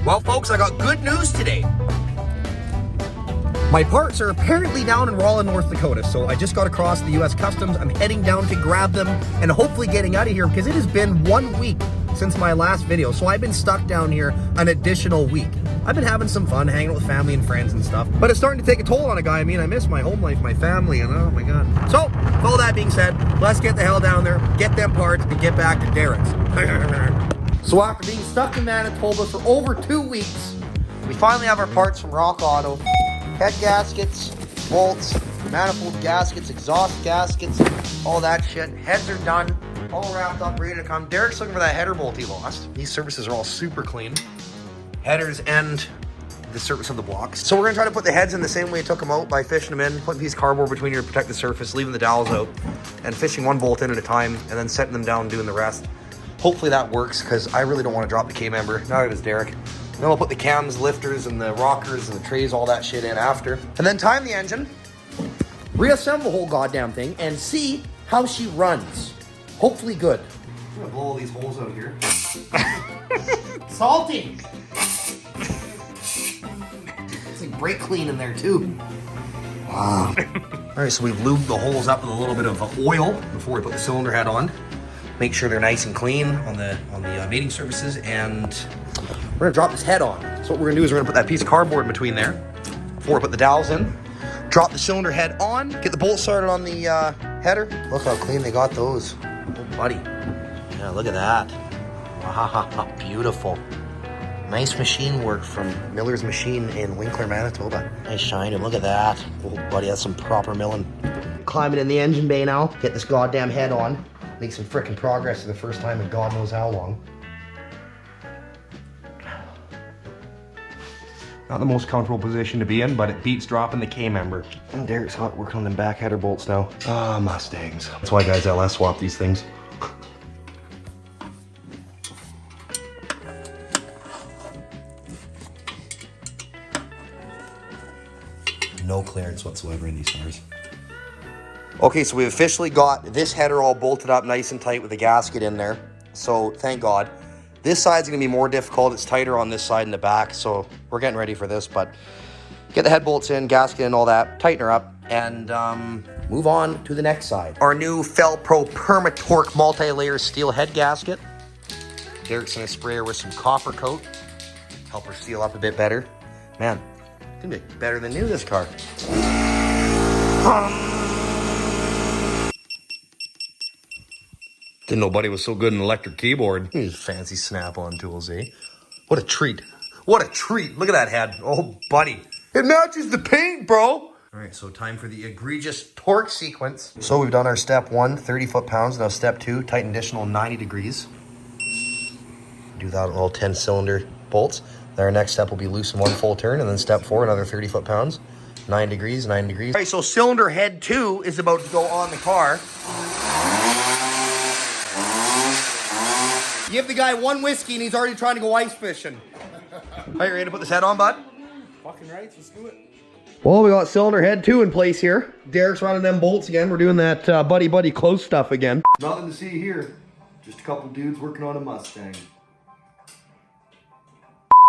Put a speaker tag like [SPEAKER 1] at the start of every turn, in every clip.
[SPEAKER 1] Well, folks, I got good news today. My parts are apparently down in Rollin, North Dakota, so I just got across the U.S. Customs. I'm heading down to grab them and hopefully getting out of here because it has been 1 week since my last video, so I've been stuck down here an additional week. I've been having some fun, hanging out with family and friends and stuff, but it's starting to take a toll on a guy. I mean, I miss my home life, my family, and oh my God. So, with all that being said, let's get the hell down there, get them parts, and get back to Derek's. So after being stuck in Manitoba for over 2 weeks, we finally have our parts from Rock Auto. Head gaskets, bolts, manifold gaskets, exhaust gaskets, all that shit. Heads are done, all wrapped up, ready to come. Derek's looking for that header bolt he lost. These surfaces are all super clean. Headers and the surface of the blocks. So we're gonna try to put the heads in the same way I took them out by fishing them in, putting a piece of cardboard between here to protect the surface, leaving the dowels out, and fishing one bolt in at a time, and then setting them down and doing the rest. Hopefully that works, because I really don't want to drop the K-member. Neither does Derek. Then we'll put the cams, lifters, and the rockers, and the trays, all that shit in after. And then time the engine, reassemble the whole goddamn thing, and see how she runs. Hopefully good. I'm gonna blow all these holes out here. Salty! It's like brake clean in there too. Wow. Alright, so we've lubed the holes up with a little bit of oil before we put the cylinder head on. Make sure they're nice and clean on the mating surfaces, and we're gonna drop this head on. So what we're gonna do is we're gonna put that piece of cardboard in between there before we put the dowels in. Drop the cylinder head on, get the bolt started on the header. Look how clean they got those. Oh, buddy. Yeah, look at that. Wow, beautiful. Nice machine work from Miller's Machine in Winkler, Manitoba. Nice shine, and look at that. Oh, buddy, that's some proper milling. Climbing in the engine bay now, get this goddamn head on. Make some frickin' progress for the first time in God knows how long. Not the most comfortable position to be in, but it beats dropping the K-member. And Derek's hot working on them back header bolts now. Ah, Mustangs. That's why guys LS swap these things. No clearance whatsoever in these cars. Okay, so we've officially got this header all bolted up nice and tight with the gasket in there. So thank God. This side's gonna be more difficult. It's tighter on this side in the back, so we're getting ready for this, but get the head bolts in, gasket in, all that, tighten her up, and move on to the next side. Our new Felpro Permatorque multi-layer steel head gasket. Derek's gonna spray her with some copper coat, help her seal up a bit better. Man, it's gonna be better than new, this car. Didn't know Buddy was so good in electric keyboard. These fancy snap-on tools, eh? What a treat. What a treat. Look at that head. Oh, Buddy. It matches the paint, bro. All right, so time for the egregious torque sequence. So we've done our step 1, 30 foot-pounds. Now step 2, tighten additional 90 degrees. Do that with all 10 cylinder bolts. Then our next step will be loosen 1 full turn. And then step 4, another 30 foot-pounds. 9 degrees, 9 degrees. All right, so cylinder head 2 is about to go on the car. Give the guy 1 whiskey and he's already trying to go ice fishing. Are you ready to put this head on, bud?
[SPEAKER 2] Fucking right, let's do it.
[SPEAKER 1] Well, we got cylinder head 2 in place here. Derek's running them bolts again. We're doing that buddy close stuff again.
[SPEAKER 2] Nothing to see here. Just a couple dudes working on a Mustang.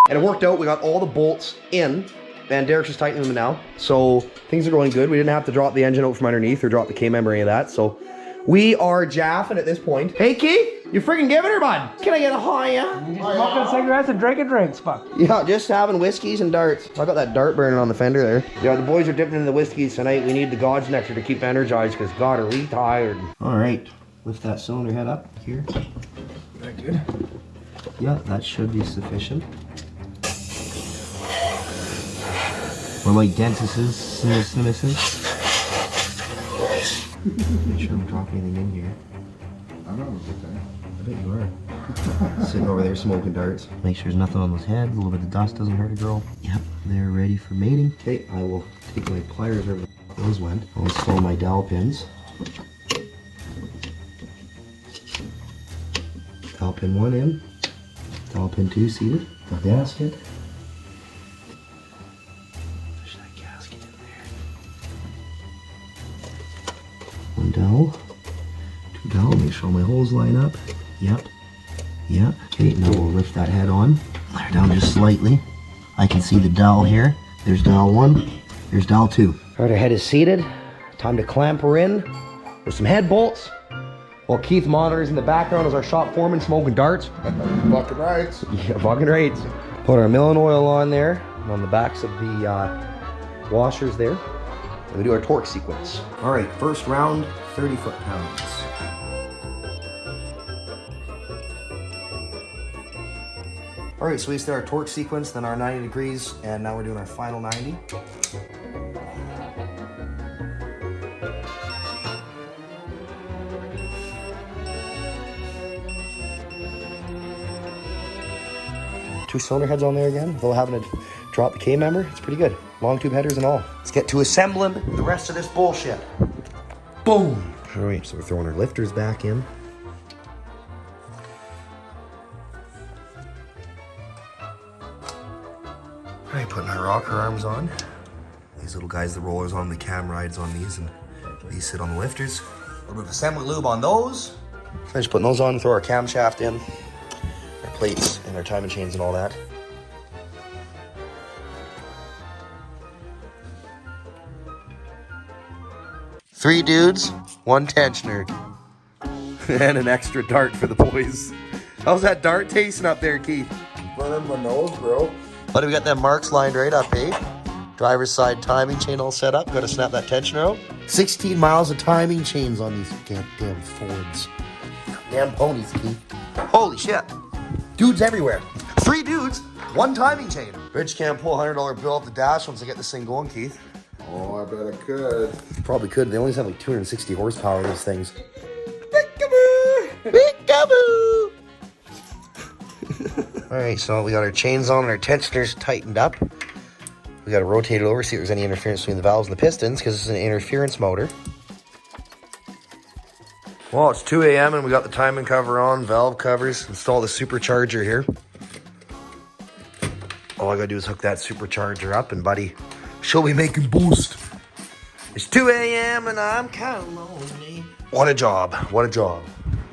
[SPEAKER 1] And it worked out. We got all the bolts in. And Derek's just tightening them now. So things are going good. We didn't have to drop the engine out from underneath or drop the K-member or any of that. So we are jaffing at this point. Hey, Keith, you freaking giving her, bud? Can I get a hiya?
[SPEAKER 3] Smoking cigarettes and drinking drinks, fuck.
[SPEAKER 1] Yeah, just having whiskeys and darts. I got that dart burning on the fender there. Yeah, the boys are dipping in the whiskeys tonight. We need the God's Nectar to keep energized because God, are we tired. All right, lift that cylinder head up here.
[SPEAKER 3] Very good.
[SPEAKER 1] Yeah, that should be sufficient. Or like dentists, Make sure I'm dropping anything in here.
[SPEAKER 2] I'm not okay.
[SPEAKER 1] I bet you are. Sitting over there smoking darts. Make sure there's nothing on those heads. A little bit of dust doesn't hurt a girl. Yep, they're ready for mating. Okay, I will take my pliers wherever those went. I'll install my dowel pins. Dowel pin 1 in. Dowel pin 2 seated. The gasket. Push that gasket in there. 1 dowel. 2 dowel. Make sure all my holes line up. Yep. Yep. Okay, now we'll lift that head on. Let her down just slightly. I can see the dowel here. There's dowel 1, there's dowel 2. All right, our head is seated. Time to clamp her in with some head bolts. While Keith monitors in the background as our shop foreman smoking darts.
[SPEAKER 2] Fucking rights.
[SPEAKER 1] Yeah, fucking right. Put our milling oil on there, on the backs of the washers there. And we do our torque sequence. All right, first round, 30 foot-pounds. All right, so we start our torque sequence, then our 90 degrees, and now we're doing our final 90. Two cylinder heads on there again, without having to drop the K member. It's pretty good. Long tube headers and all. Let's get to assembling the rest of this bullshit. Boom. All right, so we're throwing our lifters back in. All right, putting our rocker arms on. These little guys, the rollers on, the cam rides on these, and these sit on the lifters. A little bit of assembly lube on those. Finish putting those on, throw our camshaft in. Our plates and our timing chains and all that. Three dudes, one tensioner, and an extra dart for the boys. How's that dart tasting up there, Keith?
[SPEAKER 2] Burning my nose, bro.
[SPEAKER 1] But we got them marks lined right up, eh? Driver's side timing chain all set up. Gotta snap that tensioner out. 16 miles of timing chains on these goddamn Fords. Damn ponies, Keith. Holy shit. Dudes everywhere. Three dudes, one timing chain. Rich can't pull a $100 bill off the dash once I get this thing going, Keith.
[SPEAKER 2] Oh, I bet I could.
[SPEAKER 1] Probably could. They only have like 260 horsepower, these things. Peekaboo! Peekaboo! All right, so we got our chains on and our tensioners tightened up. We got to rotate it over, see if there's any interference between the valves and the pistons, because it's an interference motor. Well, it's 2 a.m. and we got the timing cover on, valve covers, install the supercharger here. All I gotta do is hook that supercharger up and buddy, she'll be making boost. It's 2 a.m. and I'm counting on me. What a job, what a job.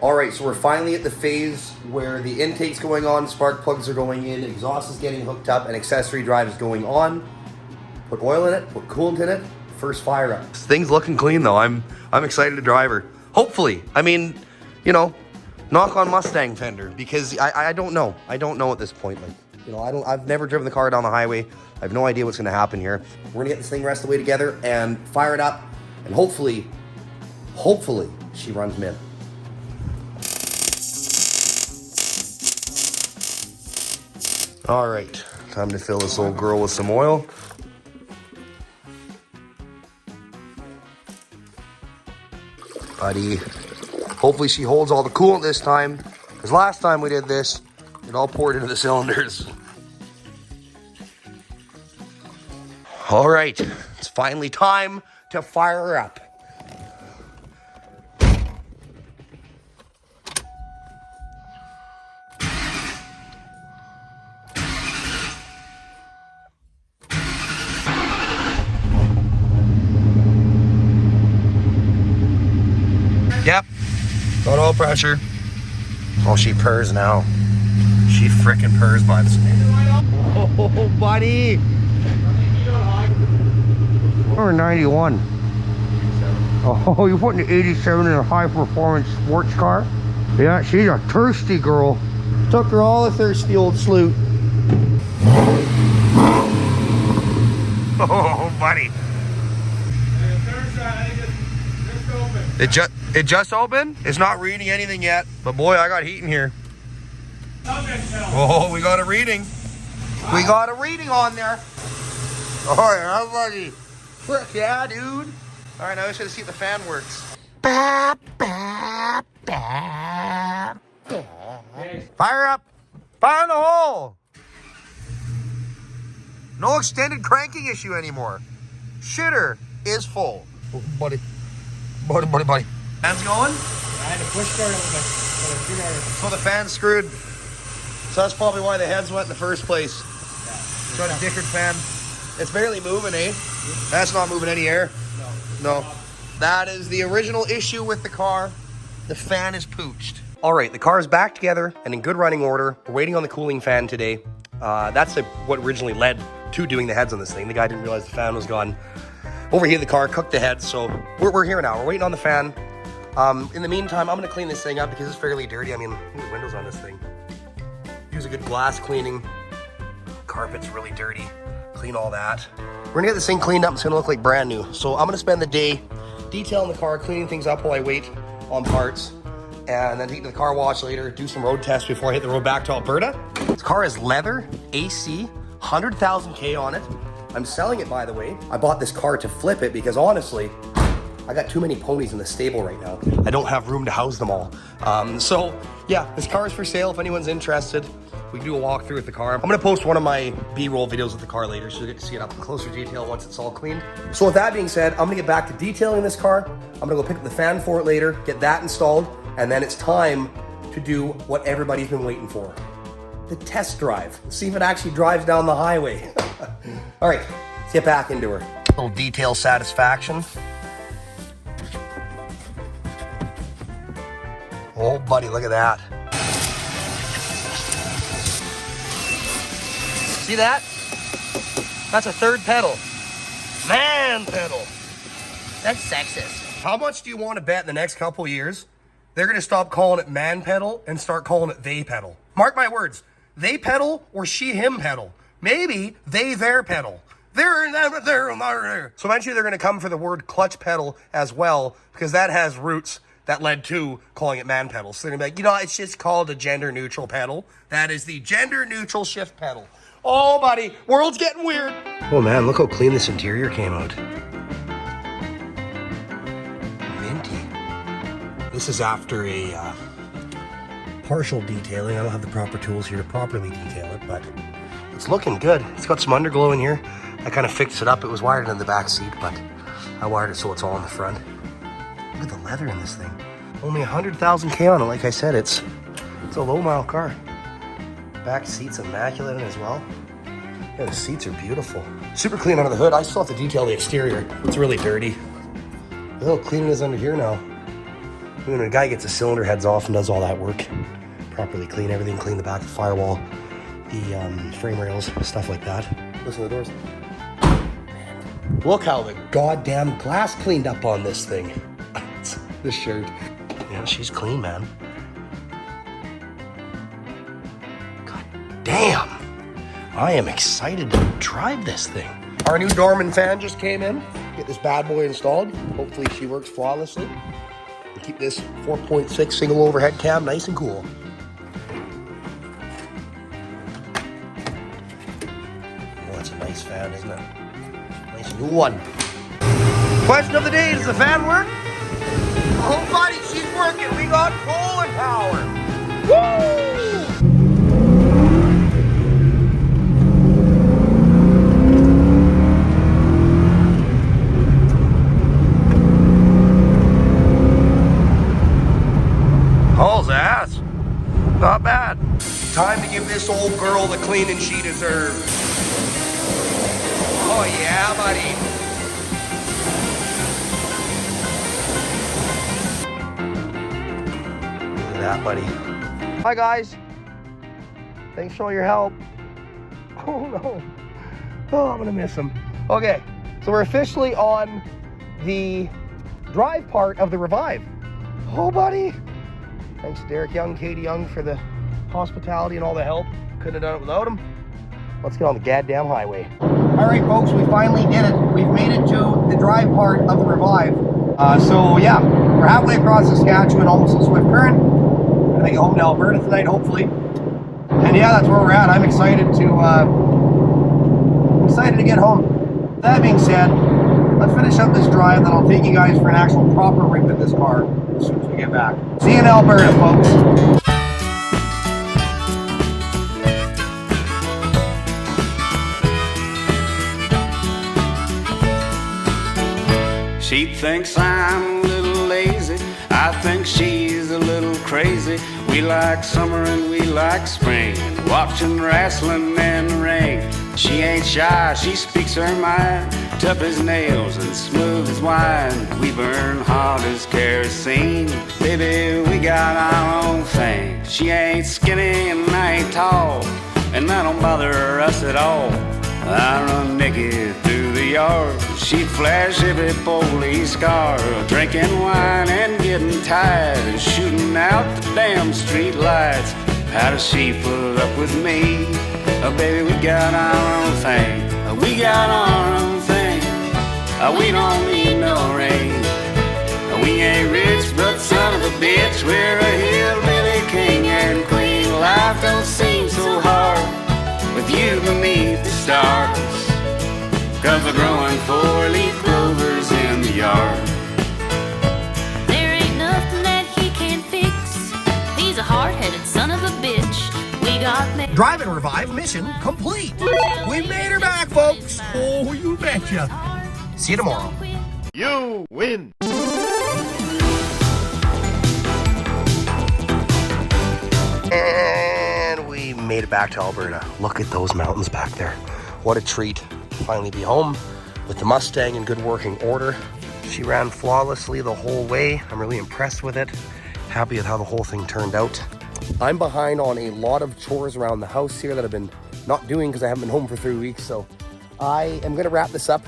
[SPEAKER 1] All right, so we're finally at the phase where the intake's going on, spark plugs are going in, exhaust is getting hooked up, and accessory drive is going on. Put oil in it, put coolant in it, first fire up. This thing's looking clean though. I'm excited to drive her. Hopefully. I mean, you know, knock on Mustang fender, because I don't know. I don't know at this point. Like, you know, I've never driven the car down the highway. I have no idea what's gonna happen here. We're gonna get this thing rest away together and fire it up, and hopefully she runs mid. All right, time to fill this old girl with some oil. Buddy, hopefully she holds all the coolant this time, because last time we did this, it all poured into the cylinders. All right, it's finally time to fire her up. Yep, got oil pressure. Oh, she purrs now. She frickin' purrs, buds. Oh, buddy. Or 91. Oh, you're putting the 87 in a high-performance sports car? Yeah, she's a thirsty girl. Took her all the thirsty old sloot. Oh, buddy. It just opened? It's not reading anything yet, but boy, I got heat in here. Oh, we got a reading. We got a reading on there. All right, buddy. Frick yeah, dude. All right, now let's just see if the fan works. Fire up. Fire in the hole. No extended cranking issue anymore. Shitter is full. Oh, buddy. Buddy. Fan's going?
[SPEAKER 3] I had to push start it with a
[SPEAKER 1] So the fan's screwed. So that's probably why the heads went in the first place. Yeah. Got a Dickard fan. It's barely moving, eh? That's not moving any air. No. That is the original issue with the car. The fan is pooched. All right, the car is back together and in good running order. We're waiting on the cooling fan today. That's what originally led to doing the heads on this thing. The guy didn't realize the fan was gone. Overheated the car, cooked the heads, so we're here now. We're waiting on the fan. In the meantime, I'm gonna clean this thing up because it's fairly dirty. I mean, look at the windows on this thing. Use a good glass cleaning. Carpet's really dirty. Clean all that. We're gonna get this thing cleaned up. It's gonna look like brand new. So I'm gonna spend the day detailing the car, cleaning things up while I wait on parts, and then take it to the car wash later, do some road tests before I hit the road back to Alberta. This car is leather, AC, 100,000 K on it. I'm selling it, by the way. I bought this car to flip it because honestly, I got too many ponies in the stable right now. I don't have room to house them all. So yeah, this car is for sale if anyone's interested. We can do a walkthrough with the car. I'm gonna post one of my B-roll videos with the car later so you get to see it up in closer detail once it's all cleaned. So with that being said, I'm gonna get back to detailing this car. I'm gonna go pick up the fan for it later, get that installed, and then it's time to do what everybody's been waiting for. The test drive. See if it actually drives down the highway. All right, let's get back into her. A little detail satisfaction. Oh, buddy, look at that. See that? That's a third pedal. Man pedal. That's sexist. How much do you want to bet in the next couple years they're going to stop calling it man pedal and start calling it they pedal? Mark my words. They pedal or she him pedal. Maybe they their pedal. So eventually they're going to come for the word clutch pedal as well, because that has roots that led to calling it man pedal. So they're going to be like, it's just called a gender neutral pedal. That is the gender neutral shift pedal. Oh, buddy, world's getting weird. Oh man, look how clean this interior came out. Minty. This is after a partial detailing. I don't have the proper tools here to properly detail it, but it's looking good. It's got some underglow in here. I kind of fixed it up. It was wired in the back seat, but I wired it so it's all in the front. Look at the leather in this thing. Only 100,000 K on it. Like I said, it's a low mile car. Back seat's immaculate as well. Yeah, the seats are beautiful. Super clean under the hood. I still have to detail the exterior. It's really dirty. Look how clean it is under here now. When a guy gets the cylinder heads off and does all that work, properly clean everything, clean the back of the firewall, the frame rails, stuff like that. Listen to the doors. Man. Look how the goddamn glass cleaned up on this thing. This shirt. Yeah, she's clean, man. God damn. I am excited to drive this thing. Our new Dorman fan just came in. Get this bad boy installed. Hopefully she works flawlessly. Keep this 4.6 single overhead cab nice and cool. Oh, that's a nice fan, isn't it? Nice new one. Question of the day, does the fan work? Oh, buddy, she's working. We got cooling power. Woo! Hauls ass. Not bad. Time to give this old girl the cleaning she deserves. Oh yeah, buddy. Look at that, buddy. Hi guys. Thanks for all your help. Oh no. Oh, I'm gonna miss him. Okay, so we're officially on the drive part of the Revive. Oh, buddy. Thanks to Derek Young, Katie Young for the hospitality and all the help. Couldn't have done it without them. Let's get on the goddamn highway. All right, folks, we finally did it. We've made it to the drive part of the Revive. So yeah, we're halfway across Saskatchewan, almost in Swift Current. Gonna make it home to Alberta tonight, hopefully. And yeah, that's where we're at. I'm excited to get home. That being said, let's finish up this drive, then I'll take you guys for an actual proper rip in this car as soon as we get back. See you in Alberta, folks.
[SPEAKER 4] She thinks I'm a little lazy, I think she's a little crazy. We like summer and we like spring, watching wrestling in the ring. She ain't shy, she speaks her mind, tough as nails and smooth as wine. We burn hot as kerosene, baby, we got our own thing. She ain't skinny and I ain't tall, and that don't bother us at all. I run naked through the yard. She flash every police car, drinking wine and getting tired and shooting out the damn street lights. How does she put up with me? Oh, baby, we got our own thing. We got our own thing. We don't need no ring. We ain't rich, but son of a bitch, we're a hillbilly king and queen. Life don't seem so hard with you beneath the stars, 'cause we're growing 4-leaf clovers in the yard.
[SPEAKER 5] There ain't nothing that he can't fix. He's a hard-headed son of a bitch. We got
[SPEAKER 1] Drive and Revive mission complete. We made her back, folks. Oh, you betcha. See you tomorrow.
[SPEAKER 2] You win.
[SPEAKER 1] And we made it back to Alberta. Look at those mountains back there. What a treat to finally be home with the Mustang in good working order. She ran flawlessly the whole way. I'm really impressed with it. Happy with how the whole thing turned out. I'm behind on a lot of chores around the house here that I've been not doing because I haven't been home for 3 weeks. So I am going to wrap this up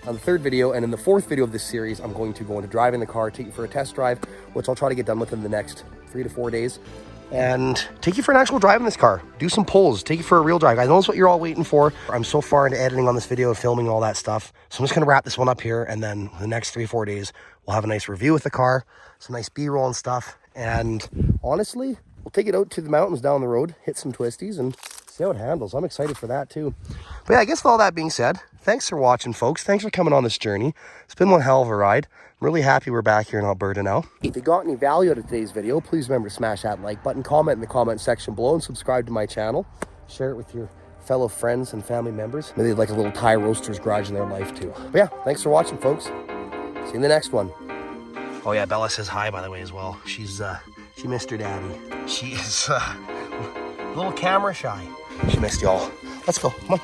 [SPEAKER 1] on the third video, and in the fourth video of this series, I'm going to go into driving the car, take you for a test drive, which I'll try to get done within the next 3 to 4 days, and take you for an actual drive in this car. Do some pulls, take you for a real drive. I know that's what you're all waiting for. I'm so far into editing on this video and filming all that stuff, so I'm just going to wrap this one up here, and then the next 3 or 4 days, we'll have a nice review with the car, some nice B-roll and stuff, and honestly, we'll take it out to the mountains down the road, hit some twisties, and see how it handles. I'm excited for that too. But yeah, I guess with all that being said, thanks for watching, folks. Thanks for coming on this journey. It's been one hell of a ride. I'm really happy we're back here in Alberta now. If you got any value out of today's video, please remember to smash that like button, comment in the comment section below, and subscribe to my channel. Share it with your fellow friends and family members. Maybe they'd like a little Thai roaster's garage in their life too. But yeah, thanks for watching, folks. See you in the next one. Oh yeah, Bella says hi, by the way, as well. She missed her daddy. She is a little camera shy. She missed y'all. Let's go. Come on.